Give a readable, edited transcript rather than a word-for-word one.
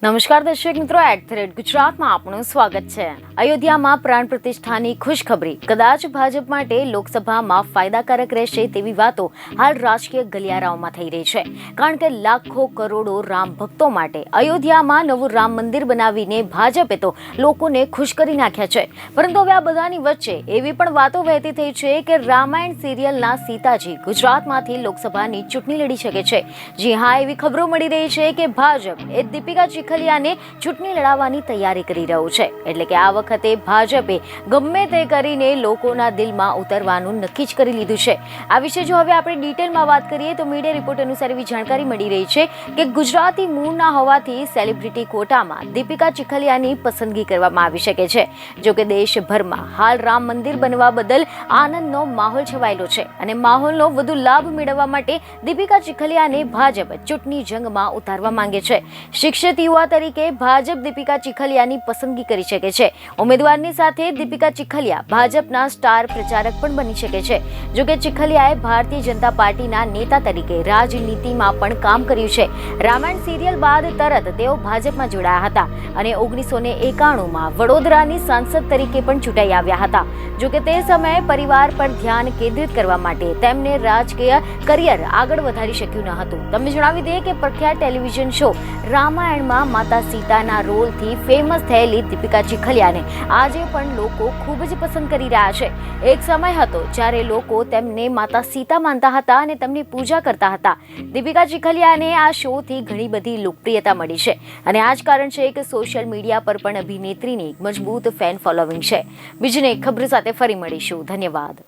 નમસ્કાર દર્શક મિત્રો, @ગુજરાતમાં આપનું સ્વાગત છે। અયોધ્યામાં પ્રાણ પ્રતિષ્ઠાની ખુશખબરી। કદાચ ભાજપ માટે લોકસભામાં ફાયદાકારક રહેશે તેવી વાતો હાલ રાજકીય ગલિયારાઓમાં થઈ રહી છે, કારણ કે લાખો કરોડો રામ ભક્તો માટે અયોધ્યામાં નવું રામ મંદિર બનાવીને ભાજપે તો લોકોને ખુશ કરી નાખ્યા છે। પરંતુ હવે આ બધાની વચ્ચે એવી પણ વાતો વહેતી થઈ છે કે રામાયણ સિરિયલના સીતાજી ગુજરાતમાંથી લોકસભાની ચૂંટણી લડી શકે છે। જી હા, એવી ખબરો મળી રહી છે કે ભાજપ એ દીપિકા ચીખલિયાને ચૂંટણી લડાવવાની તૈયારી કરી રહ્યું છે। એટલે કે આ વખતે ભાજપે ગમે તે કરીને લોકોના દિલમાં ઉતરવાનું નક્કી જ કરી લીધું છે। આ વિશે જો હવે આપણે ડિટેલમાં વાત કરીએ તો મીડિયા રિપોર્ટ અનુસાર એવી જાણકારી મળી રહી છે કે ગુજરાતી મૂળના હોવાથી સેલિબ્રિટી કોટામાં દીપિકા ચીખલિયાની પસંદગી કરવામાં આવી શકે છે। જો કે દેશભરમાં હાલ રામ મંદિર બનવા બદલ આનંદનો માહોલ છવાયેલો છે અને માહોલનો વધુ લાભ મેળવવા માટે દીપિકા ચીખલિયાને ભાજપ ચૂંટણી જંગમાં ઉતારવા માંગે છે। શિક્ષિત યુવા તરીકે ભાજપ દીપિકા ચીખલિયાની પસંદગી કરી શકે છે। ઉમેદવારની સાથે દીપિકા ચીખલિયા ભાજપના સ્ટાર પ્રચારક પણ બની શકે છે। જો કે ચીખલિયાએ ભારતીય જનતા પાર્ટીના નેતા તરીકે રાજનીતિમાં પણ કામ કર્યું છે। રામાયણ સિરિયલ બાદ તરત તેઓ ભાજપમાં જોડાયા હતા અને 1991માં વડોદરાની સાંસદ તરીકે પણ ચૂંટાઈ આવ્યા હતા। જો કે તે સમયે પરિવાર પર ધ્યાન કેન્દ્રિત કરવા માટે તેમને રાજકીય કરિયર આગળ વધારી શક્યું ન હતું। તમને જણાવી દઈએ કે પ્રખ્યાત ટેલિવિઝન શો રામાયણમાં માતા સીતાના રોલથી ફેમસ થયેલી દીપિકા ચીખલિયાને આજે પણ લોકો ખૂબ જ પસંદ કરી રહ્યા છે। એક સમય હતો જ્યારે લોકો તેમને માતા સીતા માનતા હતા અને તેમની પૂજા કરતા હતા। દીપિકા ચીખલિયાને આ શોથી ઘણી બધી લોકપ્રિયતા મળી છે અને આ જ કારણ છે કે સોશિયલ મીડિયા પર પણ અભિનેત્રીની મજબૂત ફેન ફોલોવિંગ છે। બીજી એક ખબર સાથે ફરી મળીશું। ધન્યવાદ।